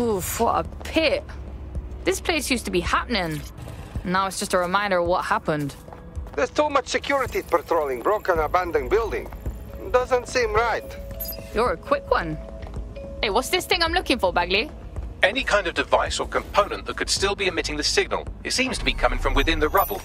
Oof, what a pit. This place used to be happening. Now it's just a reminder of what happened. There's too much security patrolling broken abandoned building. Doesn't seem right. You're a quick one. Hey, what's this thing I'm looking for, Bagley? Any kind of device or component that could still be emitting the signal. It seems to be coming from within the rubble.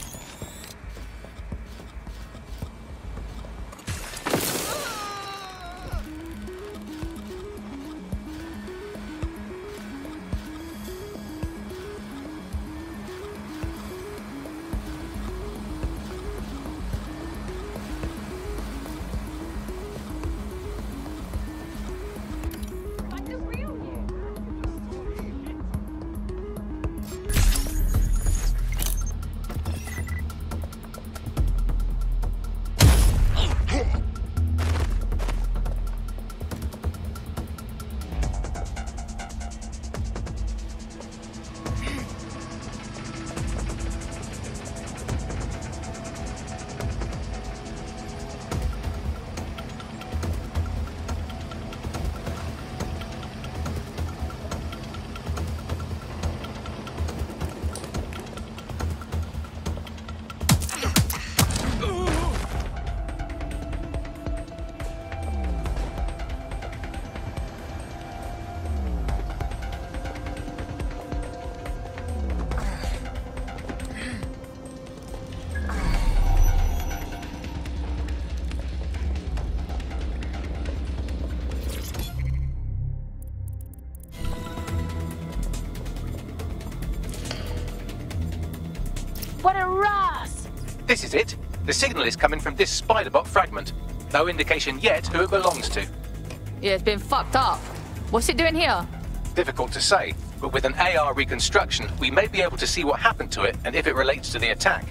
What a Ross! This is it. The signal is coming from this Spiderbot fragment. No indication yet who it belongs to. Yeah, it's been fucked up. What's it doing here? Difficult to say, but with an AR reconstruction, we may be able to see what happened to it and if it relates to the attack.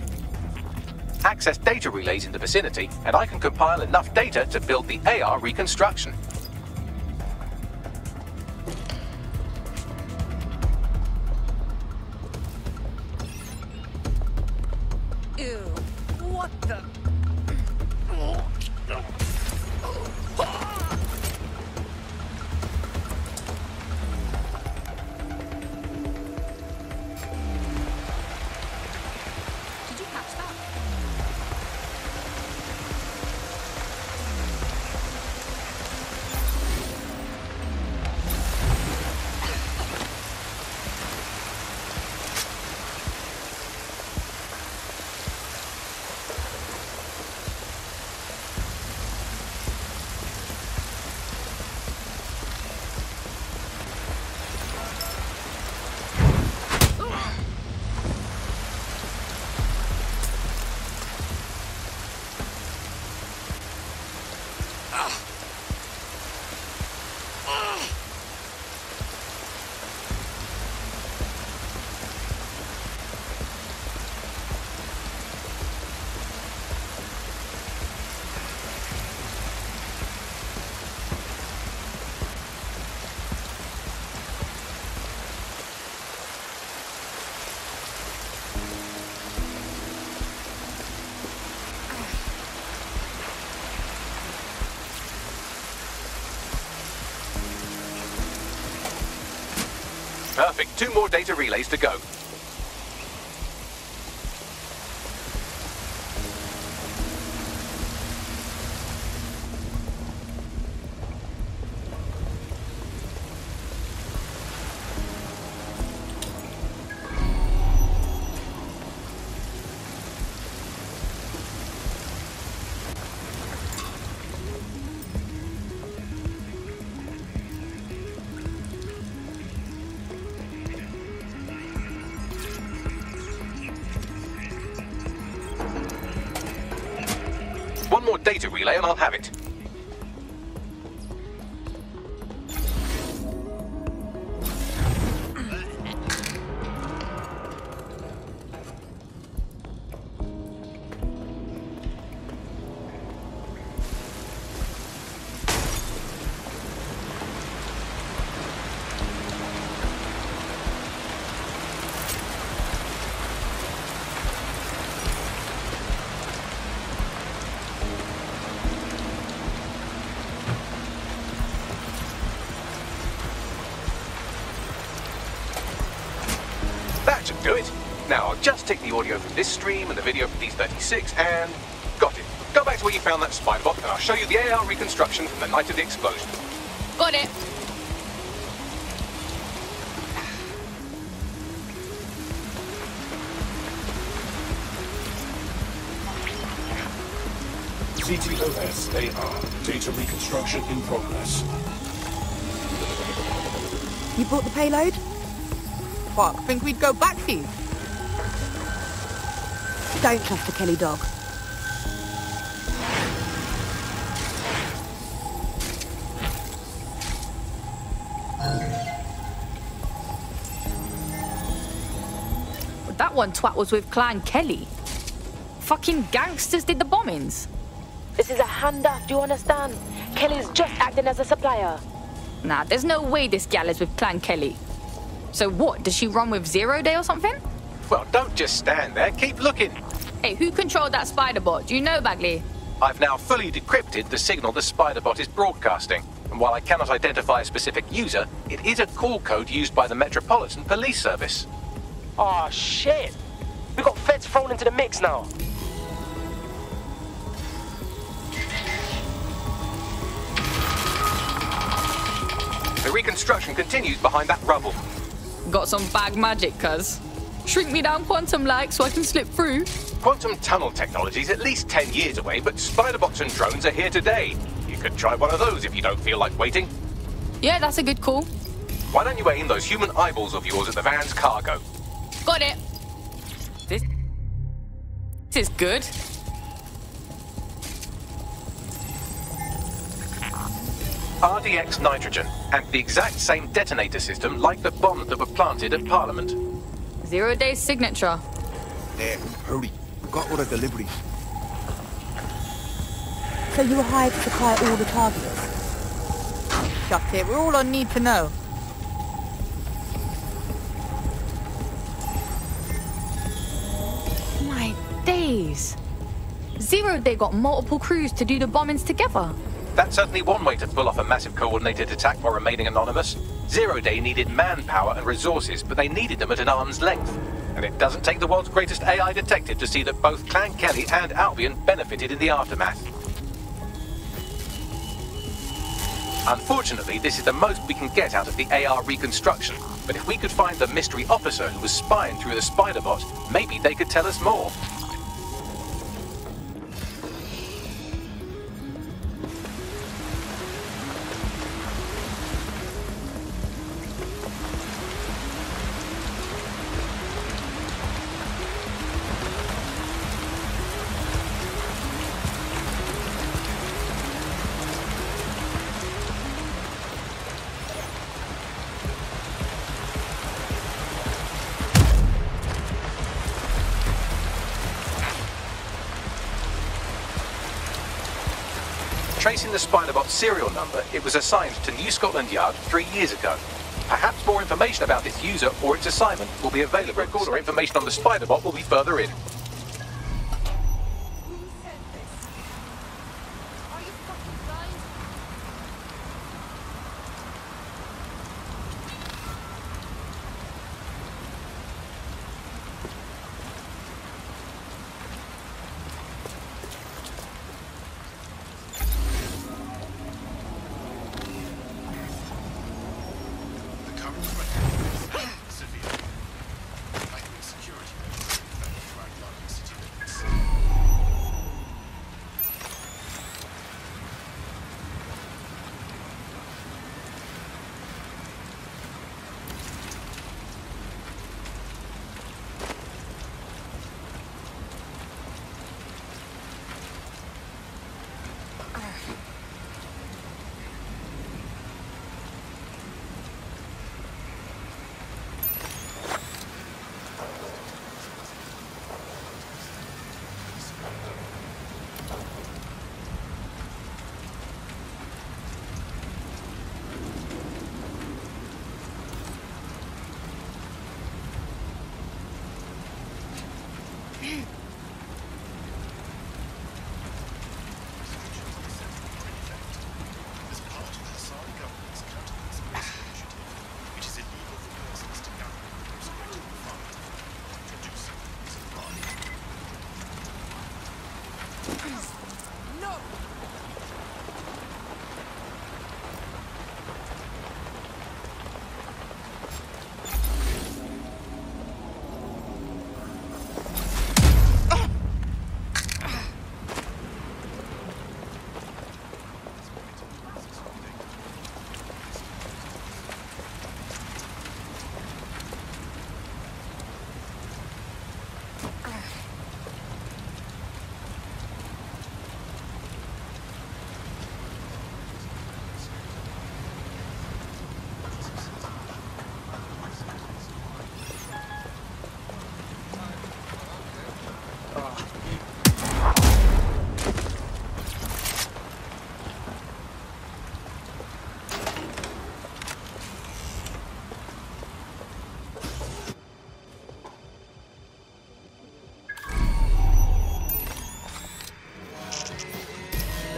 Access data relays in the vicinity, and I can compile enough data to build the AR reconstruction. Ew, what the... Did you catch that? Perfect. 2 more data relays to go. One more data relay and I'll have it. Now, I'll just take the audio from this stream and the video from D36 and... got it. Go back to where you found that spider bot and I'll show you the AR reconstruction from the night of the explosion. Got it. CTOS AR. Data reconstruction in progress. You brought the payload? What, think we'd go back here? Don't trust the Kelly dog. That one twat was with Clan Kelly. Fucking gangsters did the bombings. This is a handoff, do you understand? Kelly's just acting as a supplier. Nah, there's no way this gal is with Clan Kelly. So what, does she run with Zero Day or something? Well, don't just stand there, keep looking. Hey, who controlled that spider bot? Do you know, Bagley? I've now fully decrypted the signal the spider bot is broadcasting. And while I cannot identify a specific user, it is a call code used by the Metropolitan Police Service. Oh shit! We got feds thrown into the mix now. The reconstruction continues behind that rubble. Got some bag magic, cuz. Shrink me down quantum-like so I can slip through. Quantum tunnel technology is at least 10 years away, but spider bots and drones are here today. You could try one of those if you don't feel like waiting. Yeah, that's a good call. Why don't you aim those human eyeballs of yours at the van's cargo? Got it. This is good. RDX nitrogen, and the exact same detonator system like the bombs that were planted at Parliament. 0 Day signature. There, hurry. We've got all the deliveries. So you were hired to supply all the targets? Just it, we're all on need to know. My days. 0 Day got multiple crews to do the bombings together. That's certainly one way to pull off a massive coordinated attack while remaining anonymous. 0 Day needed manpower and resources, but they needed them at an arm's length. And it doesn't take the world's greatest AI detective to see that both Clan Kelly and Albion benefited in the aftermath. Unfortunately, this is the most we can get out of the AR reconstruction. But if we could find the mystery officer who was spying through the spider bot, maybe they could tell us more. Tracing the Spiderbot's serial number, it was assigned to New Scotland Yard 3 years ago. Perhaps more information about its user or its assignment will be available. Record or information on the Spiderbot will be further in.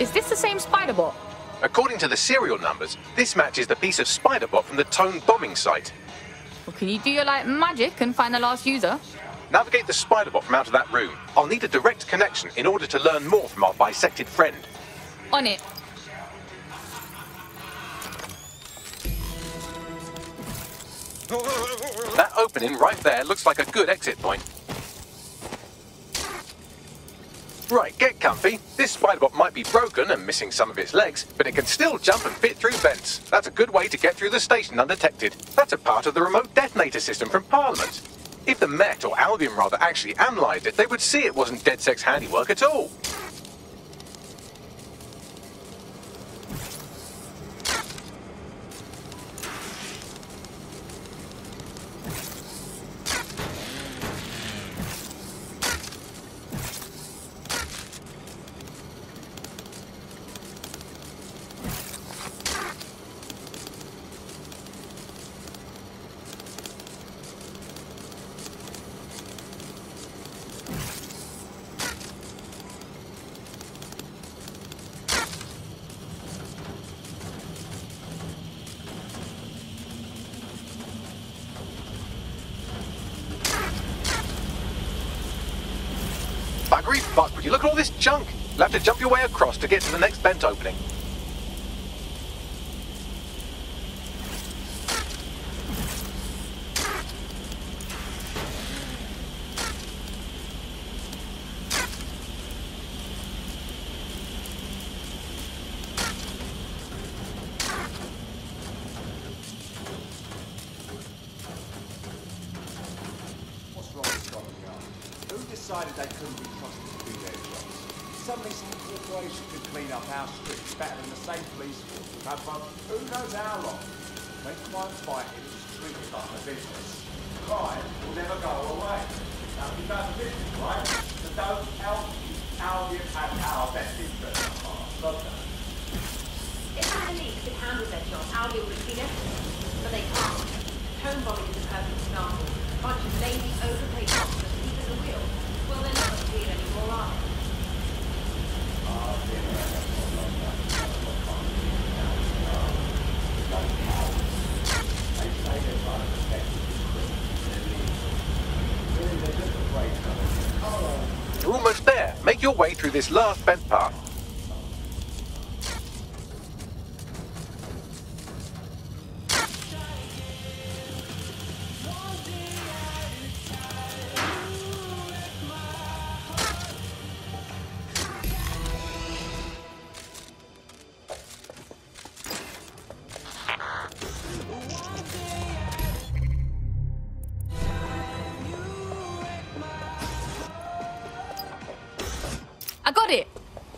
Is this the same spider bot? According to the serial numbers, this matches the piece of spider bot from the Tone bombing site. Well, can you do your like magic and find the last user? Navigate the spider bot from out of that room. I'll need a direct connection in order to learn more from our bisected friend. On it. That opening right there looks like a good exit point. Right, get comfy. This spider-bot might be broken and missing some of its legs, but it can still jump and fit through vents. That's a good way to get through the station undetected. That's a part of the remote detonator system from Parliament. If the Met, or Albion rather, actually analysed it, they would see it wasn't DedSec's handiwork at all. Buggery fuck, would you look at all this junk? You'll have to jump your way across to get to the next vent opening. What's wrong with Scotland Yard? Who decided they couldn't be trusted to do their jobs? Suddenly some corporation could clean up our streets better than the same police force we've had for who knows how long. When crime's fighting, it's treated like a business. Crime will never go away. Now, if you go to business, right? So don't help Albion have our best interests at heart. Love that. If the police could handle their job, Albion would have been everything. But they can't. Home bombing is a perfect example. A bunch of lazy, overpaid officers asleep at the wheel. Well, they're not asleep anymore, are they? You're almost there. Make your way through this last vent path. I got it!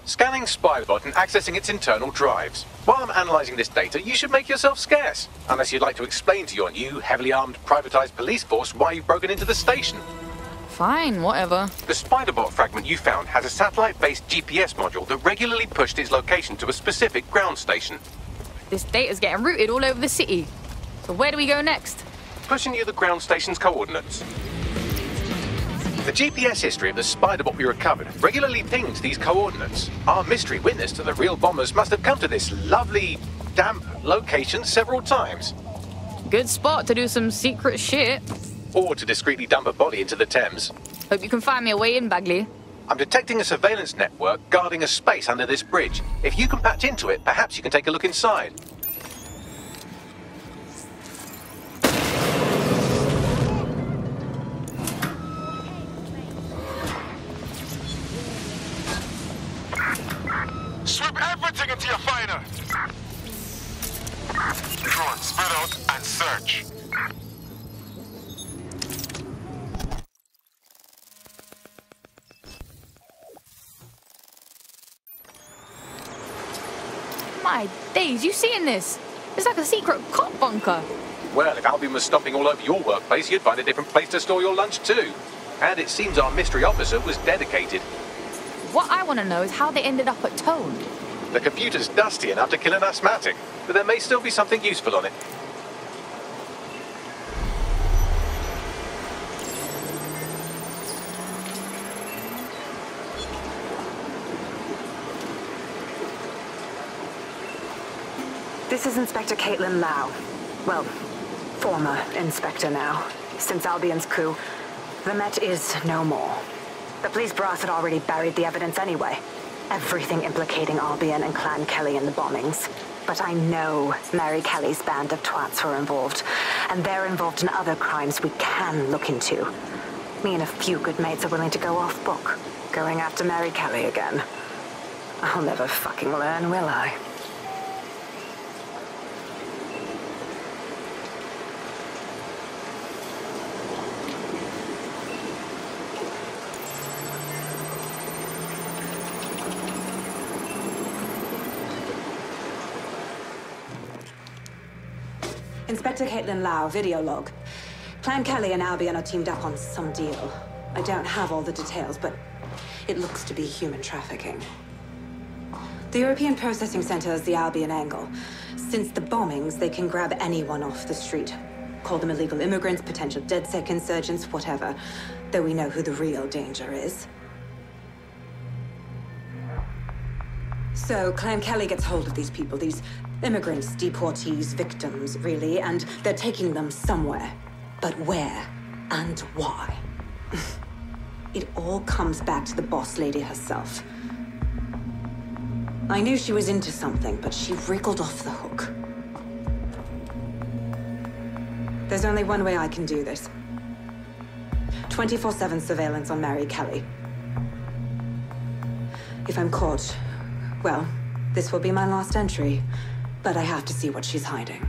Scanning Spybot and accessing its internal drives. While I'm analysing this data, you should make yourself scarce. Unless you'd like to explain to your new, heavily armed, privatised police force why you've broken into the station. Fine, whatever. The Spiderbot fragment you found has a satellite-based GPS module that regularly pushed its location to a specific ground station. This data's getting routed all over the city. So where do we go next? Pushing you the ground station's coordinates. The GPS history of the Spiderbot we recovered regularly pings these coordinates. Our mystery witness to the real bombers must have come to this lovely, damp location several times. Good spot to do some secret shit. Or to discreetly dump a body into the Thames. Hope you can find me a way in, Bagley. I'm detecting a surveillance network guarding a space under this bridge. If you can patch into it, perhaps you can take a look inside. Sweep everything into your finder! Drone, spread out and search. My days, you seeing this? It's like a secret cop bunker. Well, if Albion was stomping all over your workplace, you'd find a different place to store your lunch too. And it seems our mystery officer was dedicated. What I want to know is how they ended up at Tone. The computer's dusty enough to kill an asthmatic, but there may still be something useful on it. This is Inspector Caitlin Lau. Well, former inspector now. Since Albion's coup, the Met is no more. The police brass had already buried the evidence anyway. Everything implicating Albion and Clan Kelly in the bombings. But I know Mary Kelly's band of twats were involved, and they're involved in other crimes we can look into. Me and a few good mates are willing to go off book, going after Mary Kelly again. I'll never fucking learn, will I? Inspector Caitlin Lau, video log. Clan Kelly and Albion are teamed up on some deal. I don't have all the details, but it looks to be human trafficking. The European Processing Center is the Albion angle. Since the bombings, they can grab anyone off the street. Call them illegal immigrants, potential DedSec insurgents, whatever. Though we know who the real danger is. So, Clan Kelly gets hold of these people, these immigrants, deportees, victims, really, and they're taking them somewhere. But where and why? It all comes back to the boss lady herself. I knew she was into something, but she wriggled off the hook. There's only one way I can do this. 24/7 surveillance on Mary Kelly. If I'm caught, well, this will be my last entry. But I have to see what she's hiding.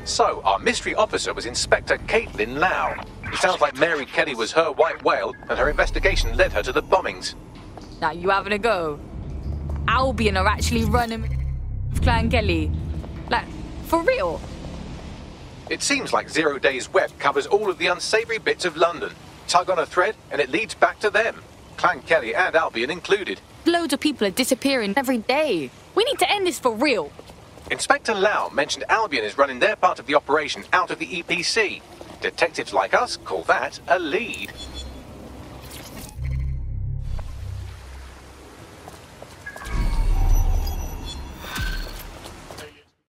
So, our mystery officer was Inspector Caitlin Lau. It sounds like Mary Kelly was her white whale, and her investigation led her to the bombings. Now you having a go? Albion are actually running with Clan Kelly. Like, for real? It seems like Zero Days Web covers all of the unsavory bits of London. Tug on a thread, and it leads back to them. Clan Kelly and Albion included. Loads of people are disappearing every day. We need to end this for real. Inspector Lau mentioned Albion is running their part of the operation out of the EPC. Detectives like us call that a lead.